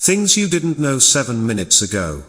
Things you didn't know 7 minutes ago.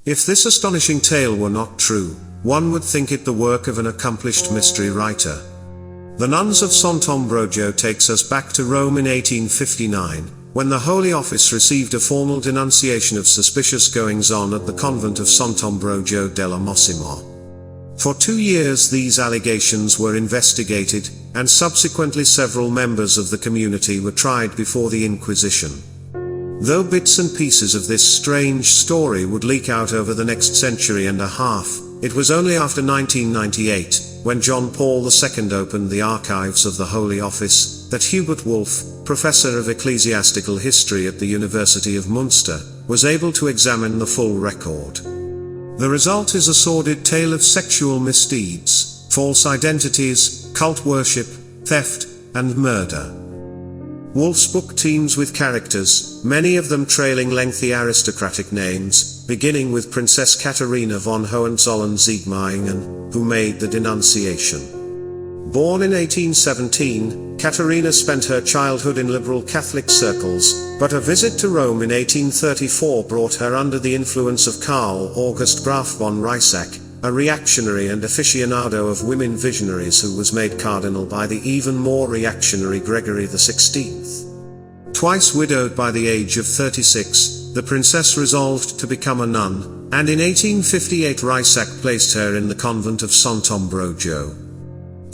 If this astonishing tale were not true, one would think it the work of an accomplished mystery writer. The Nuns of Sant'Ambrogio takes us back to Rome in 1859, when the Holy Office received a formal denunciation of suspicious goings-on at the Convent of Sant'Ambrogio della Mosimo. For 2 years these allegations were investigated, and subsequently several members of the community were tried before the Inquisition. Though bits and pieces of this strange story would leak out over the next century and a half, it was only after 1998, when John Paul II opened the archives of the Holy Office, that Hubert Wolff, professor of ecclesiastical history at the University of Munster, was able to examine the full record. The result is a sordid tale of sexual misdeeds, false identities, cult worship, theft, and murder. Wolff's book teems with characters, many of them trailing lengthy aristocratic names, beginning with Princess Katharina von Hohenzollern-Sigmaringen, who made the denunciation. Born in 1817, Katharina spent her childhood in liberal Catholic circles, but a visit to Rome in 1834 brought her under the influence of Karl August Graf von Ryssack, a reactionary and aficionado of women visionaries who was made cardinal by the even more reactionary Gregory XVI. Twice widowed by the age of 36, the princess resolved to become a nun, and in 1858 Ryssack placed her in the convent of Sant'Ambrogio.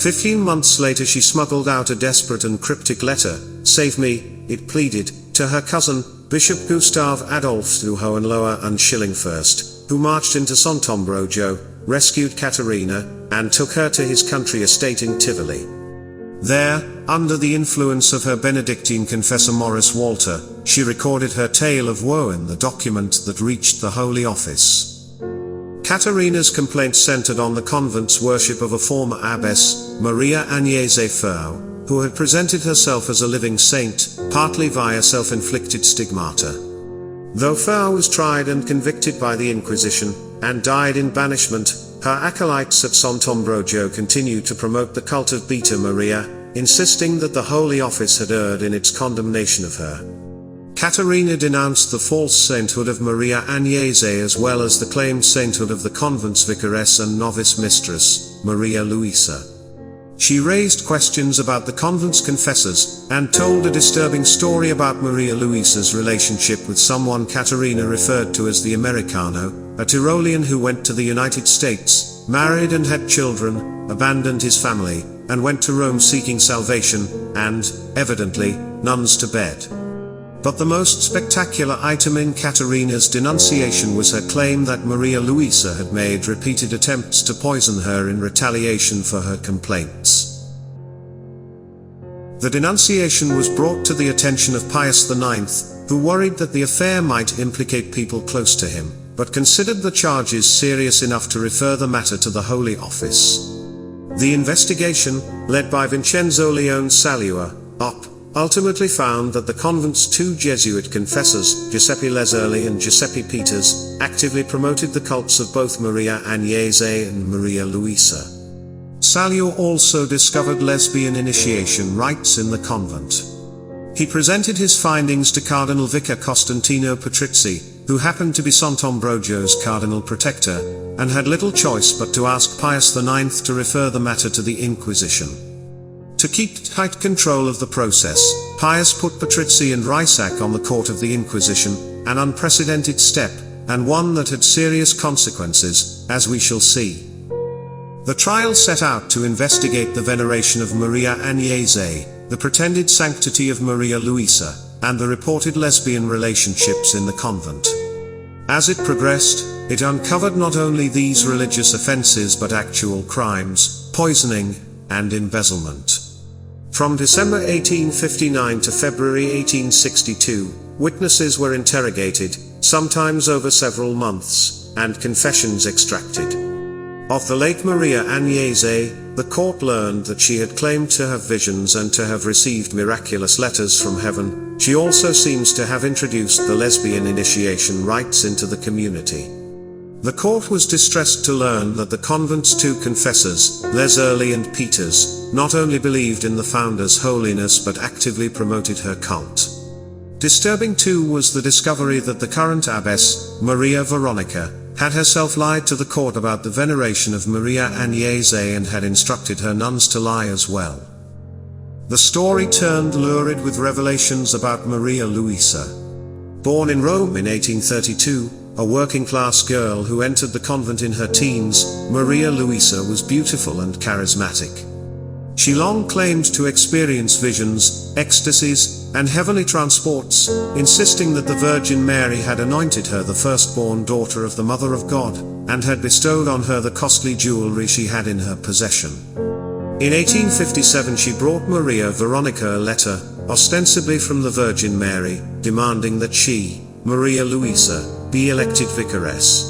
15 months later she smuggled out a desperate and cryptic letter, "Save me," it pleaded, to her cousin, Bishop Gustav Adolf zu Hohenlohe und Schillingfürst, who marched into Sant'Ambrogio, rescued Katharina, and took her to his country estate in Tivoli. There, under the influence of her Benedictine confessor Maurice Walter, she recorded her tale of woe in the document that reached the Holy Office. Katharina's complaint centered on the convent's worship of a former abbess, Maria Agnese, who had presented herself as a living saint, partly via self-inflicted stigmata. Though Furr was tried and convicted by the Inquisition, and died in banishment, her acolytes at Sant'Ambrogio continued to promote the cult of Beta Maria, insisting that the Holy Office had erred in its condemnation of her. Katharina denounced the false sainthood of Maria Agnese as well as the claimed sainthood of the convent's vicaress and novice mistress, Maria Luisa. She raised questions about the convent's confessors, and told a disturbing story about Maria Luisa's relationship with someone Katharina referred to as the Americano, a Tyrolean who went to the United States, married and had children, abandoned his family, and went to Rome seeking salvation, and, evidently, nuns to bed. But the most spectacular item in Katharina's denunciation was her claim that Maria Luisa had made repeated attempts to poison her in retaliation for her complaints. The denunciation was brought to the attention of Pius IX, who worried that the affair might implicate people close to him, but considered the charges serious enough to refer the matter to the Holy Office. The investigation, led by Vincenzo Leone Salua, Op., ultimately found that the convent's 2 Jesuit confessors, Giuseppe Leserli and Giuseppe Peters, actively promoted the cults of both Maria Agnese and Maria Luisa. Salua also discovered lesbian initiation rites in the convent. He presented his findings to Cardinal Vicar Costantino Patrizzi, who happened to be Sant'Ambrogio's cardinal protector, and had little choice but to ask Pius IX to refer the matter to the Inquisition. To keep tight control of the process, Pius put Patrizzi and Ryssack on the court of the Inquisition, an unprecedented step, and one that had serious consequences, as we shall see. The trial set out to investigate the veneration of Maria Agnese, the pretended sanctity of Maria Luisa, and the reported lesbian relationships in the convent. As it progressed, it uncovered not only these religious offenses but actual crimes, poisoning, and embezzlement. From December 1859 to February 1862, witnesses were interrogated, sometimes over several months, and confessions extracted. Of the late Maria Agnese, the court learned that she had claimed to have visions and to have received miraculous letters from heaven. She also seems to have introduced the lesbian initiation rites into the community. The court was distressed to learn that the convent's 2 confessors, Leserli and Peters, not only believed in the founder's holiness but actively promoted her cult. Disturbing too was the discovery that the current abbess, Maria Veronica, had herself lied to the court about the veneration of Maria Agnese and had instructed her nuns to lie as well. The story turned lurid with revelations about Maria Luisa. Born in Rome in 1832, a working-class girl who entered the convent in her teens, Maria Luisa was beautiful and charismatic. She long claimed to experience visions, ecstasies, and heavenly transports, insisting that the Virgin Mary had anointed her the firstborn daughter of the Mother of God, and had bestowed on her the costly jewelry she had in her possession. In 1857 she brought Maria Veronica a letter, ostensibly from the Virgin Mary, demanding that she, Maria Luisa, be elected vicaress.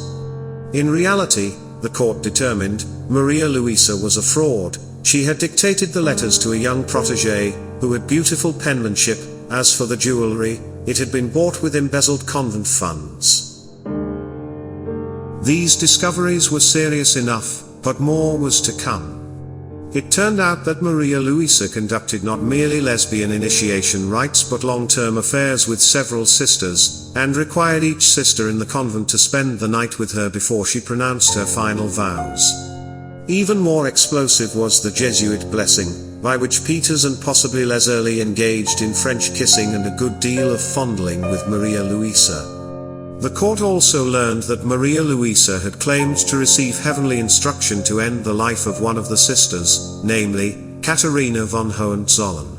In reality, the court determined, Maria Luisa was a fraud. She had dictated the letters to a young protégé, who had beautiful penmanship. As for the jewelry, it had been bought with embezzled convent funds. These discoveries were serious enough, but more was to come. It turned out that Maria Luisa conducted not merely lesbian initiation rites but long-term affairs with several sisters, and required each sister in the convent to spend the night with her before she pronounced her final vows. Even more explosive was the Jesuit blessing, by which Peters and possibly Les Early engaged in French kissing and a good deal of fondling with Maria Luisa. The court also learned that Maria Luisa had claimed to receive heavenly instruction to end the life of one of the sisters, namely, Katharina von Hohenzollern.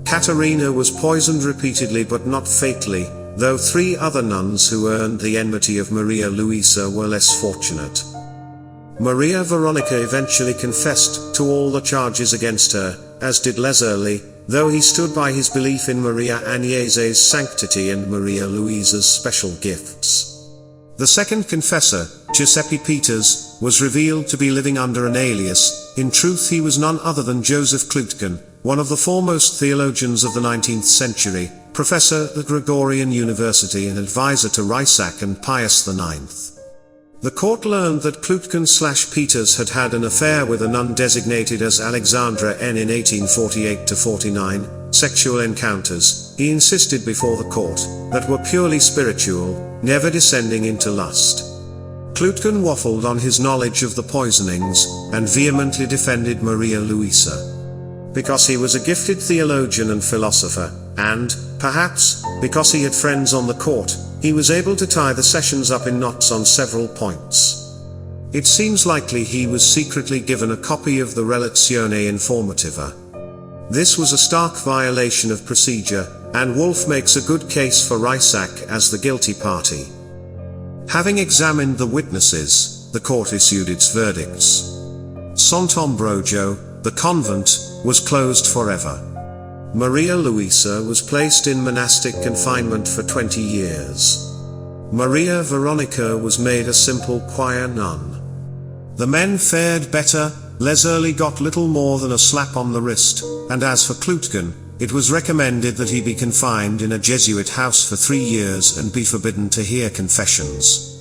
Katharina was poisoned repeatedly but not fatally, though 3 other nuns who earned the enmity of Maria Luisa were less fortunate. Maria Veronica eventually confessed to all the charges against her, as did Les Early, though he stood by his belief in Maria Agnese's sanctity and Maria Luisa's special gifts. The second confessor, Giuseppe Peters, was revealed to be living under an alias. In truth he was none other than Joseph Klutgen, one of the foremost theologians of the 19th century, professor at the Gregorian University and advisor to Rysak and Pius IX. The court learned that Klutgen/Peters had had an affair with a nun designated as Alexandra N in 1848-49, sexual encounters, he insisted before the court, that were purely spiritual, never descending into lust. Klutgen waffled on his knowledge of the poisonings, and vehemently defended Maria Luisa. Because he was a gifted theologian and philosopher, and, perhaps, because he had friends on the court, he was able to tie the sessions up in knots on several points. It seems likely he was secretly given a copy of the Relazione Informativa. This was a stark violation of procedure, and Wolff makes a good case for Rysak as the guilty party. Having examined the witnesses, the court issued its verdicts. Sant'Ambrogio, the convent, was closed forever. Maria Luisa was placed in monastic confinement for 20 years. Maria Veronica was made a simple choir nun. The men fared better. Les Early got little more than a slap on the wrist, and as for Klutgen, it was recommended that he be confined in a Jesuit house for 3 years and be forbidden to hear confessions.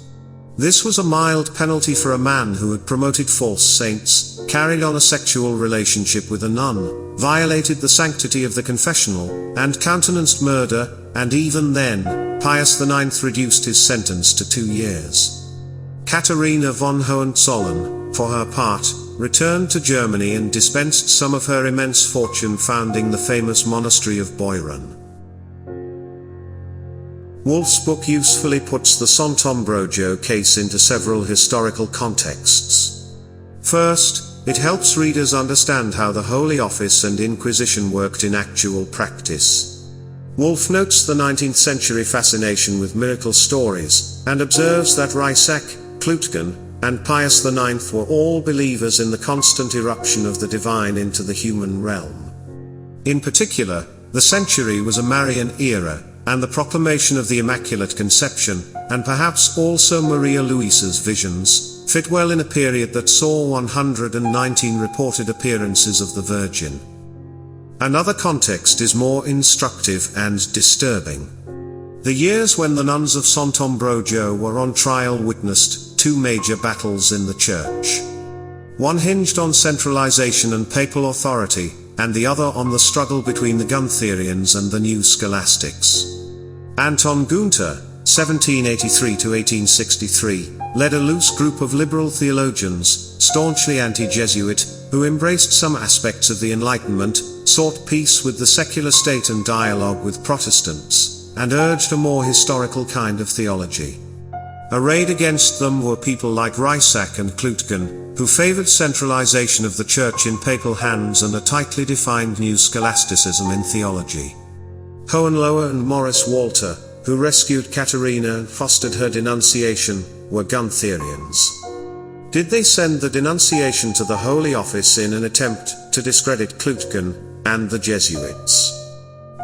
This was a mild penalty for a man who had promoted false saints, carried on a sexual relationship with a nun, violated the sanctity of the confessional, and countenanced murder, and even then, Pius IX reduced his sentence to 2 years. Katharina von Hohenzollern, for her part, returned to Germany and dispensed some of her immense fortune founding the famous monastery of Boiron. Wolff's book usefully puts the Sant'Ambrogio case into several historical contexts. First, it helps readers understand how the Holy Office and Inquisition worked in actual practice. Wolff notes the 19th century fascination with miracle stories, and observes that Rysak, Klutgen, and Pius IX were all believers in the constant eruption of the divine into the human realm. In particular, the century was a Marian era, and the proclamation of the Immaculate Conception, and perhaps also Maria Luisa's visions, fit well in a period that saw 119 reported appearances of the Virgin. Another context is more instructive and disturbing. The years when the nuns of Sant'Ambrogio were on trial witnessed 2 major battles in the Church. One hinged on centralization and papal authority, and the other on the struggle between the Guntherians and the new scholastics. Anton Gunther, 1783–1863, led a loose group of liberal theologians, staunchly anti-Jesuit, who embraced some aspects of the Enlightenment, sought peace with the secular state and dialogue with Protestants, and urged a more historical kind of theology. Arrayed against them were people like Reisak and Klutgen, who favored centralization of the Church in papal hands and a tightly defined new scholasticism in theology. Hohenlohe and Morris Walter, who rescued Katharina and fostered her denunciation, were Guntherians. Did they send the denunciation to the Holy Office in an attempt to discredit Klutgen and the Jesuits?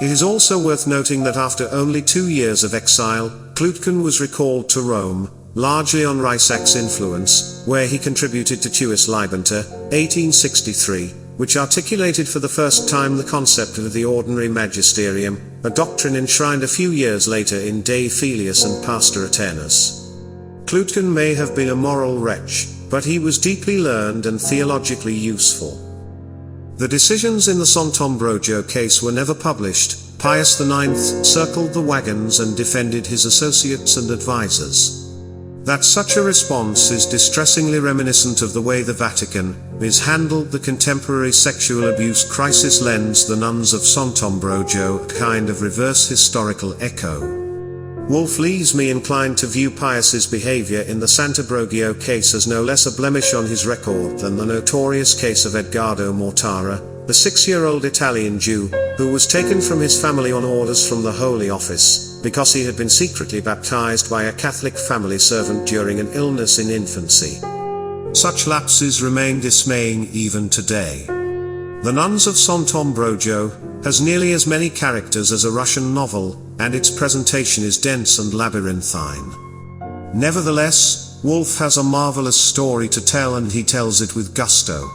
It is also worth noting that after only 2 years of exile, Klutgen was recalled to Rome, largely on Reisach's influence, where he contributed to Tuus Libenter, 1863, which articulated for the first time the concept of the ordinary magisterium, a doctrine enshrined a few years later in De Filius and Pastor Eternus. Klutgen may have been a moral wretch, but he was deeply learned and theologically useful. The decisions in the Sant'Ambrogio case were never published. Pius IX circled the wagons and defended his associates and advisors. That such a response is distressingly reminiscent of the way the Vatican has handled the contemporary sexual abuse crisis lends the Nuns of Sant'Ambrogio a kind of reverse historical echo. Wolf leaves me inclined to view Pius's behavior in the Sant'Ambrogio case as no less a blemish on his record than the notorious case of Edgardo Mortara, the 6-year-old Italian Jew, who was taken from his family on orders from the Holy Office, because he had been secretly baptized by a Catholic family servant during an illness in infancy. Such lapses remain dismaying even today. The Nuns of Sant'Ambrogio has nearly as many characters as a Russian novel, and its presentation is dense and labyrinthine. Nevertheless, Wolf has a marvelous story to tell, and he tells it with gusto.